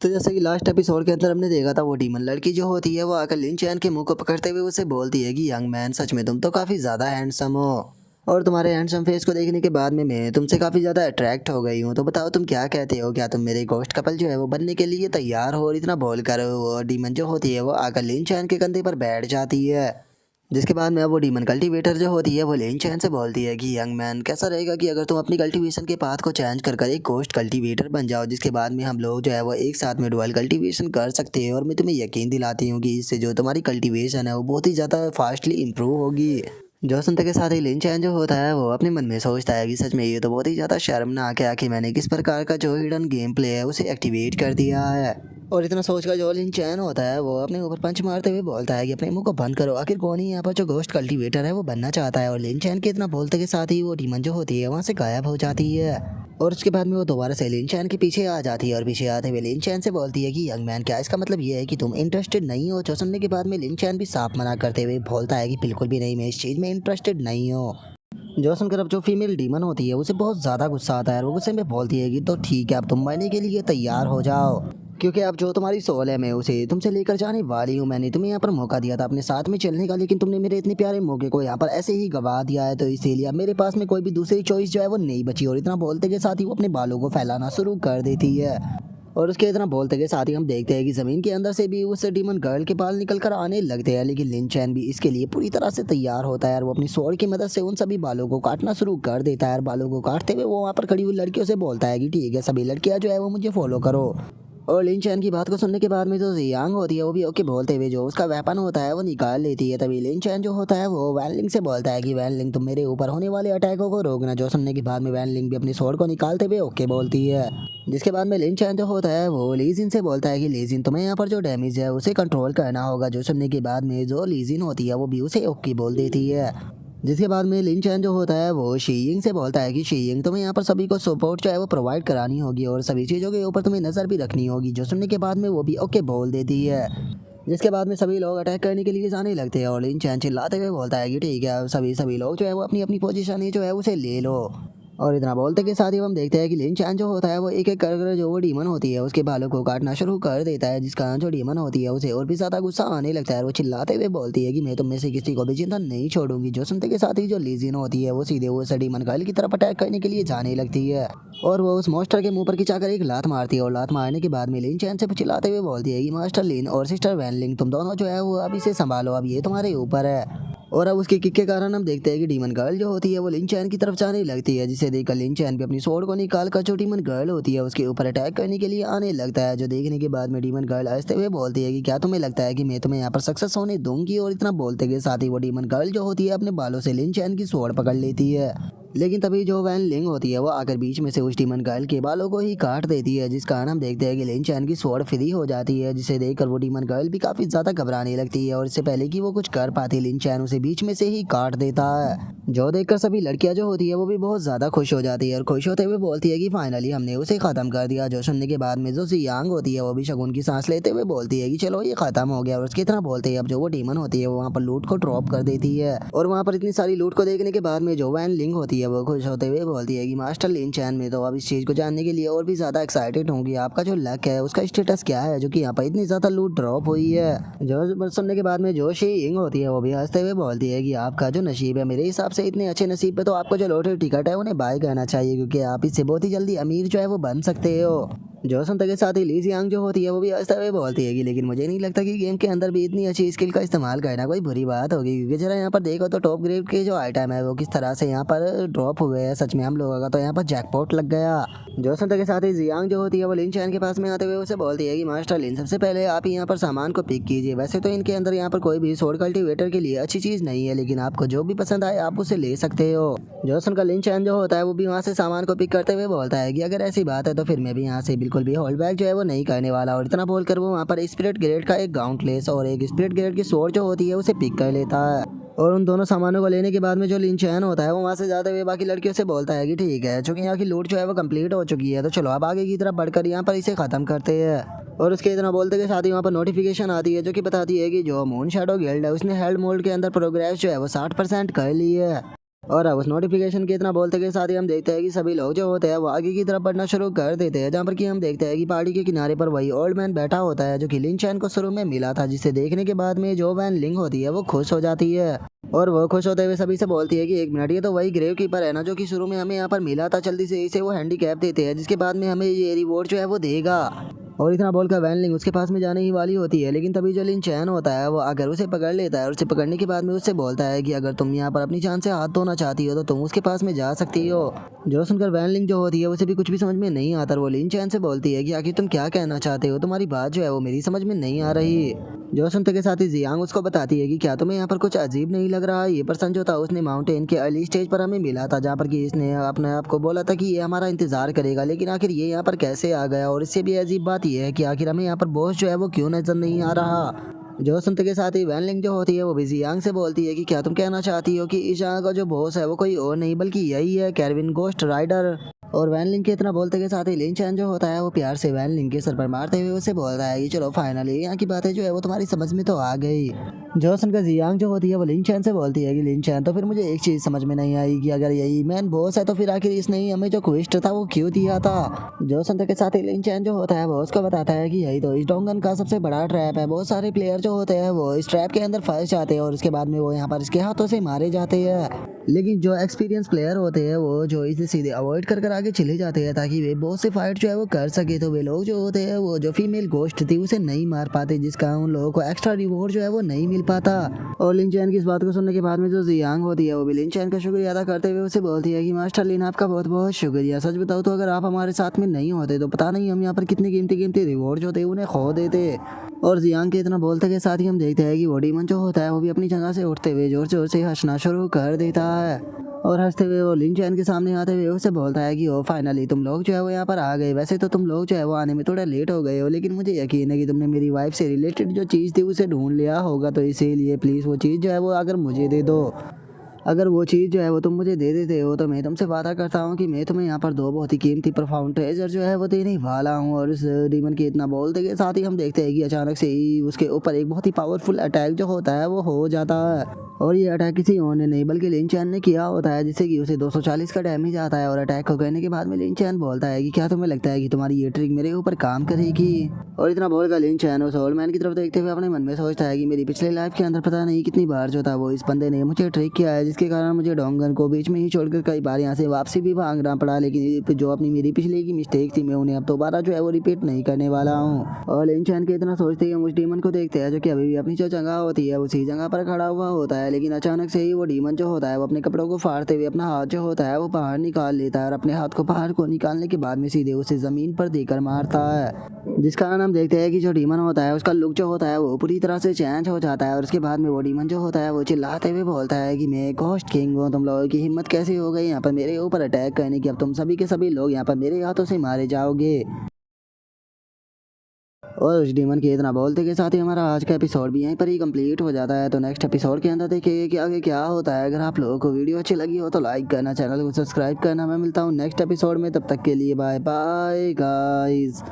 तो जैसे कि लास्ट एपिसोड के अंदर हमने देखा था, वो डीमन लड़की जो होती है वो आकर लिन चैन के मुंह को पकड़ते हुए उसे बोलती है कि यंग मैन, सच में तुम तो काफ़ी ज़्यादा हैंडसम हो और तुम्हारे हैंडसम फेस को देखने के बाद में मैं तुमसे काफ़ी ज़्यादा अट्रैक्ट हो गई हूँ। तो बताओ तुम क्या कहते हो, क्या तुम मेरे गोश्त कपल जो है वो बनने के लिए तैयार हो? और इतना बोल कर वो डीमन जो होती है वो आकर लिन चैन के कंधे पर बैठ जाती है। जिसके बाद में अब वो डीमन कल्टीवेटर जो होती है वो लिन चैन से बोलती है कि यंग मैन, कैसा रहेगा कि अगर तुम अपनी कल्टीवेशन के पाथ को चेंज कर कर एक गोश्त कल्टीवेटर बन जाओ, जिसके बाद में हम लोग जो है वो एक साथ में डुअल कल्टीवेशन कर सकते हैं। और मैं तुम्हें यकीन दिलाती हूँ कि इससे जो तुम्हारी कल्टीवेशन है वो बहुत ही ज़्यादा फास्टली इंप्रूव होगी। जो सुनते के साथ ही लिन चैन जो होता है वो अपने मन में सोचता है कि सच में ये तो बहुत ही ज़्यादा शर्मनाक है, आखिर मैंने किस प्रकार का जो हिडन गेम प्ले है उसे एक्टिवेट कर दिया है। और इतना सोचकर जो लिन चैन होता है वो अपने ऊपर पंच मारते हुए बोलता है कि अपने मुंह को बंद करो, आखिर कौन ही यहाँ पर जो घोस्ट कल्टीवेटर है वो बनना चाहता है। और लिन चैन के इतना बोलते के साथ ही वो डीमन जो होती है वहाँ से गायब हो जाती है। और उसके बाद में वो दोबारा से लिन चैन के पीछे आ जाती है और पीछे आते हुए लिन चैन से बोलती है कि यंग मैन, क्या इसका मतलब ये है कि तुम इंटरेस्टेड नहीं हो? जो सुनने के बाद में लिन चैन भी साफ मना करते हुए बोलता है कि बिल्कुल भी नहीं, मैं इस चीज़ में इंटरेस्टेड नहीं हूँ। जो सुनकर अब जो फीमेल डीमन होती है उसे बहुत ज़्यादा गुस्सा आता है और वो गुस्से में बोलती है कि तो ठीक है, अब तुम मरने के लिए तैयार हो जाओ, क्योंकि अब जो तुम्हारी सोल है मैं उसे तुमसे लेकर जाने वाली हूँ। मैंने तुम्हें यहाँ पर मौका दिया था अपने साथ में चलने का, लेकिन तुमने मेरे इतने प्यारे मौके को यहाँ पर ऐसे ही गवा दिया है, तो इसीलिए अब मेरे पास में कोई भी दूसरी चॉइस जो है वो नहीं बची। और इतना बोलते के साथ ही वो अपने बालों को फैलाना शुरू कर देती है। और उसके इतना बोलते के साथ ही हम देखते हैं कि ज़मीन के अंदर से भी उस डीमन गर्ल के बाल निकल कर आने लगते हैं, लेकिन लिन चैन भी इसके लिए पूरी तरह से तैयार होता है और वो अपनी स्वॉर्ड की मदद से उन सभी बालों को काटना शुरू कर देता है। और बालों को काटते हुए वो वहाँ पर खड़ी हुई लड़कियों से बोलता है कि ठीक है, सभी लड़कियाँ जो है वो मुझे फॉलो करो। और लिन चैन की बात को सुनने के बाद में जो जियांग होती है वो भी ओके बोलते हुए जो उसका वेपन होता है वो निकाल लेती है। तभी लिन चैन जो होता है वो वैन लिंग से बोलता है कि वैन लिंग, तुम मेरे ऊपर होने वाले अटैकों को रोकना। जो सुनने के बाद में वैन लिंग भी अपनी स्वॉर्ड को निकालते हुए ओके बोलती है। जिसके बाद में लिन चैन जो होता है वो लीजिन से बोलता है कि लीजिन, तुम्हें यहाँ पर जो डैमेज है उसे कंट्रोल करना होगा। जो सुनने के बाद में जो लीजिन होती है वो भी उसे ओके बोल देती है। जिसके बाद में लिन चैन जो होता है वो शीयिंग से बोलता है कि शीयिंग, तुम्हें यहाँ पर सभी को सपोर्ट जो है वो प्रोवाइड करानी होगी और सभी चीज़ों के ऊपर तुम्हें नज़र भी रखनी होगी। जो सुनने के बाद में वो भी ओके बोल देती है। जिसके बाद में सभी लोग अटैक करने के लिए जाने लगते हैं और लिन चैन चिल्लाते हुए बोलता है कि ठीक है, अब सभी लोग जो है वो अपनी अपनी पोजीशन ही जो है उसे ले लो। और इतना बोलते के साथ ही हम देखते हैं कि लिन चैन जो होता है वो एक एक कर जो वो डीमन होती है उसके बालों को काटना शुरू कर देता है, जिस कारण जो डीमन होती है उसे और भी ज़्यादा गुस्सा आने लगता है और वो चिल्लाते हुए बोलती है कि मैं तुम में से किसी को भी जिंदा नहीं छोड़ूंगी। जो सुनते के साथ ही जो लीजिन होती है वो सीधे उस डीमन गर्ल की तरफ अटैक करने के लिए जाने लगती है और वो उस मॉन्स्टर के मुंह पर खिंचाकर एक लात मारती है। और लात मारने के बाद में लिन चैन से चिल्लाते हुए बोलती है कि मास्टर लिन और सिस्टर वैन लिंग, तुम दोनों जो है वो अब इसे संभालो, अब ये तुम्हारे ऊपर है। और अब उसके किक के कारण हम देखते हैं कि डीमन गर्ल जो होती है वो लिन चैन की तरफ जाने लगती है, जिसे देखकर लिन चैन भी अपनी स्वॉर्ड को निकाल कर जो डीमन गर्ल होती है उसके ऊपर अटैक करने के लिए आने लगता है। जो देखने के बाद में डीमन गर्ल हंसते हुए बोलती है कि क्या तुम्हें लगता है कि मैं तुम्हें यहाँ पर सक्सेस होने दूंगी? और इतना बोलते के साथ ही वो डीमन गर्ल जो होती है अपने बालों से लिन चैन की स्वॉर्ड पकड़ लेती है। लेकिन तभी जो वैन लिंग होती है वो आकर बीच में से उस डीमन गर्ल के बालों को ही काट देती है, जिस कारण हम देखते हैं कि लिन चैन की स्वॉर्ड फ्री हो जाती है, जिसे देखकर वो डीमन गर्ल भी काफी ज्यादा घबराने लगती है और इससे पहले कि वो कुछ कर पाती लिन चैन उसे बीच में से ही काट देता है। जो देखकर सभी लड़कियां जो होती है वो भी बहुत ज्यादा खुश हो जाती है और खुश होते हुए बोलती है कि फाइनली हमने उसे खत्म कर दिया। जो सुनने के बाद में जो जियांग होती है वो भी शगुन की सांस लेते हुए बोलती है कि चलो ये खत्म हो गया। और उसकी तरह बोलते हैं अब जो वो डीमन होती है वो वहाँ पर लूट को ड्रॉप कर देती है और वहाँ पर इतनी सारी लूट को देखने के बाद में जो वैन लिंग होती है वो खुश होते हुए बोलती है कि मास्टर लिन चैन, में तो अब इस चीज़ को जानने के लिए और भी ज़्यादा एक्साइटेड होंगी, आपका जो लक है उसका स्टेटस क्या है जो कि यहाँ पर इतनी ज़्यादा लूट ड्रॉप हुई है। जो सुनने के बाद में जो शीयिंग होती है वो भी हंसते हुए बोलती है कि आपका जो नसीब है, मेरे हिसाब से इतने अच्छे नसीब पे तो आपको जो लॉटरी टिकट है उन्हें बाय करना चाहिए, क्योंकि आप इससे बहुत ही जल्दी अमीर जो है वो बन सकते हो। जो सुनते के साथ ही ली जियांग जो होती है वो भी हंसते हुए बोलती है कि लेकिन मुझे नहीं लगता कि गेम के अंदर भी इतनी अच्छी स्किल का इस्तेमाल करना कोई बुरी बात होगी, क्योंकि जरा यहाँ पर देखो तो टॉप ग्रेड के जो आइटम है वो किस तरह से यहाँ पर ड्रॉप हुए हैं। सच में हम लोगों का तो यहाँ पर जैकपॉट लग गया। जो सुनते के साथ ही जियांग जो होती है वो लिन चैन के पास में आते हुए उसे बोलती है कि मास्टर लिन, सबसे पहले आप यहाँ पर सामान को पिक कीजिए। वैसे तो इनके अंदर यहाँ पर कोई भी स्वॉर्ड कल्टीवेटर के लिए अच्छी चीज़ नहीं है, लेकिन आपको जो भी पसंद आए आप उसे ले सकते हो। जो सुनकर लिन चैन जो होता है वो भी वहाँ से सामान को पिक करते हुए बोलता है कि अगर ऐसी बात है तो फिर मैं भी यहाँ से बिल्कुल भी होल्ड बैक जो है वो नहीं करने वाला। और इतना बोलकर वो वहाँ पर स्पिरिट ग्रेड का एक गाउंटलेस और एक स्पिरिट ग्रेड की स्वॉर्ड जो होती है उसे पिक कर लेता है। और उन दोनों सामानों को लेने के बाद में जो लिन चैन होता है वो वहाँ से जाते हुए बाकी लड़कियों से बोलता है कि ठीक है, चूंकि यहाँ की लूट जो है वो कंप्लीट हो चुकी है तो चलो अब आगे की तरफ बढ़कर यहाँ पर इसे ख़त्म करते हैं। और उसके इतना बोलते के साथ ही वहाँ पर नोटिफिकेशन आती है जो कि बताती है कि जो मून शैडो गिल्ड है उसने हेल्ड मोल्ड के अंदर प्रोग्रेस जो है वो 60% कर ली है। और अब उस नोटिफिकेशन के इतना बोलते के साथ ही हम देखते हैं कि सभी लोग जो होते हैं वो आगे की तरफ बढ़ना शुरू कर देते हैं, जहाँ पर कि हम देखते हैं कि पहाड़ी के किनारे पर वही ओल्ड मैन बैठा होता है जो कि लिन चैन को शुरू में मिला था, जिसे देखने के बाद में जो वैन लिंग होती है वो खुश हो जाती है। और वो खुश होते हुए सभी से बोलती है कि एक मिनट, ये तो वही ग्रेव कीपर है ना जो कि शुरू में हमें यहाँ पर मिला था, जल्दी से इसे वो हैंडीकैप देते हैं जिसके बाद में हमें ये रिवॉर्ड जो है वो देगा। और इतना बोलकर वैन लिंग उसके पास में जाने ही वाली होती है, लेकिन तभी जो लिन चैन होता है वो अगर उसे पकड़ लेता है और उसे पकड़ने के बाद में उससे बोलता है कि अगर तुम यहाँ पर अपनी जान से हाथ धोना चाहती हो तो तुम उसके पास में जा सकती हो। जो सुनकर वैन लिंग जो होती है उसे भी कुछ भी समझ में नहीं आता और वो लिन चैन से बोलती है कि आखिर तुम क्या कहना चाहते हो, तुम्हारी बात जो है वो मेरी समझ में नहीं आ रही। जो सुनते के साथ ही जियांग उसको बताती है कि क्या तुम्हें यहाँ पर कुछ अजीब नहीं लग रहा। ये पर्सन जो था उसने माउंटेन के अर्ली स्टेज पर हमें मिला था, जहाँ पर कि इसने अपने आप को बोला था कि ये हमारा इंतजार करेगा, लेकिन आखिर ये यहाँ पर कैसे आ गया। और इससे भी अजीब बात यह है कि आखिर हमें यहाँ पर बॉस जो है वो क्यों नजर नहीं आ रहा। जो सुनते के साथ ही वैन लिंग जो होती है वो भी जियांग से बोलती है कि क्या तुम कहना चाहती हो कि इस जगह का जो बॉस है वो कोई और नहीं बल्कि यही है, केविन गोस्ट राइडर। और वैन लिंग के इतना बोलते के साथ ही लिन चैन जो होता है वो प्यार से वैन लिंग के सर पर मारते हुए उसे बोलता है कि चलो फाइनली यहाँ की बातें जो है वो तुम्हारी समझ में तो आ गई। जो सुनकर जियांग जो होती है वो लिन चैन से बोलती है कि लिन चैन, तो फिर मुझे एक चीज समझ में नहीं आई कि अगर यही मैन बॉस है तो फिर आखिर इसने ही हमें जो क्वेस्ट था वो क्यों दिया था। जो सुनते के साथ ही लिन चैन जो होता है वो उसको बताता है कि यही तो इस डोंगन का सबसे बड़ा ट्रैप है। बहुत सारे प्लेयर जो होते हैं वो इस ट्रैप के अंदर फंस जाते हैं और उसके बाद में वो यहाँ पर इसके हाथों से मारे जाते हैं, लेकिन जो एक्सपीरियंस प्लेयर होते हैं वो जो इसे सीधे अवॉइड कर कर आगे चले जाते हैं ताकि वे बॉस से फाइट जो है वो कर सके। तो वे लोग जो होते हैं वो जो फीमेल गोस्ट थी उसे नहीं मार पाते, जिसका उन लोगों को एक्स्ट्रा रिवॉर्ड जो है वो नहीं मिल पाता। और लिन चैन की इस बात को सुनने के बाद में जो जियांग होती है वो भी लिन चैन का शुक्रिया अदा करते हुए उसे बोलती है कि मास्टर लिन, आपका बहुत बहुत शुक्रिया। सच बताओ तो अगर आप हमारे साथ में नहीं होते तो पता नहीं हम यहाँ पर कितने कीमती कीमती रिवॉर्ड जो थे उन्हें खो देते। और जियांग के इतना बोलते के साथ ही हम देखते हैं कि वो डीमन जो होता है वो भी अपनी जगह से उठते हुए जोर जोर से हंसना शुरू कर देता है। और हंसते हुए वो लिन चैन के सामने आते हुए उसे बोलता है कि ओ फाइनली तुम लोग जो है वो यहाँ पर आ गए। वैसे तो तुम लोग जो है वो आने में थोड़ा लेट हो गए हो, लेकिन मुझे यकीन है कि तुमने मेरी वाइफ से रिलेटेड जो चीज़ थी उसे ढूंढ लिया होगा, तो इसीलिए प्लीज़ वो चीज़ जो है वो अगर मुझे दे दो। अगर वो चीज़ जो है वो तुम मुझे दे देते हो तो मैं तुमसे वादा करता हूँ कि मैं तुम्हें यहाँ पर दो बहुत ही कीमती प्रोफाउंड ट्रेजर जो है वो देने वाला हूँ। और इस डीमन के इतना बोलते के साथ ही हम देखते हैं कि अचानक से ही उसके ऊपर एक बहुत ही पावरफुल अटैक जो होता है वो हो जाता है। और ये अटैक किसी और ने नहीं बल्कि लिन चैन ने किया होता है, जिससे कि उसे 240 का डैमेज आता है। और अटैक को करने के बाद में लिन चैन बोलता है कि क्या तुम्हें लगता है कि तुम्हारी ये ट्रिक मेरे ऊपर काम करेगी। और इतना बोलकर लिन चैन उस ओल्ड मैन की तरफ देखते हुए अपने मन में सोचता है कि मेरी पिछले लाइफ के अंदर पता नहीं कितनी बार जो था वो इस बंदे ने मुझे ट्रिक किया है, जिसके कारण मुझे डोंगन को बीच में ही छोड़कर कई बार यहाँ से वापसी भी भागना पड़ा। लेकिन जो अपनी मेरी पिछले की मिस्टेक थी मैं उन्हें अब दोबारा जो है वो रिपीट नहीं करने वाला हूँ। और लिन चैन के इतना सोचते ही हम उस डीमन को देखते हैं जो कि अभी भी अपनी जो जगह होती है उसी जगह पर खड़ा हुआ होता है, लेकिन अचानक से ही वो डीमन जो होता है वो अपने कपड़ों को फाड़ते हुए अपना हाथ जो होता है वो बाहर निकाल लेता है और अपने हाथ को बाहर को निकालने के बाद में सीधे उसे जमीन पर देकर मारता है, जिस कारण हम देखते हैं कि जो डीमन होता है उसका लुक जो होता है वो पूरी तरह से चेंज हो जाता है। और उसके बाद में वो डीमन जो होता है वो चिल्लाते हुए बोलता है कि मैं घोस्ट किंग हूँ, तुम लोगों की हिम्मत कैसे हो गई यहाँ पर मेरे ऊपर अटैक करने की। अब तुम सभी के सभी लोग यहाँ पर मेरे हाथों से मारे जाओगे। और उस डीमन के इतना बोलते के साथ ही हमारा आज का एपिसोड भी यहीं पर ही कंप्लीट हो जाता है। तो नेक्स्ट एपिसोड के अंदर देखिए कि आगे क्या होता है। अगर आप लोगों को वीडियो अच्छी लगी हो तो लाइक करना, चैनल को सब्सक्राइब करना। मैं मिलता हूँ नेक्स्ट एपिसोड में, तब तक के लिए बाय बाय गाइस।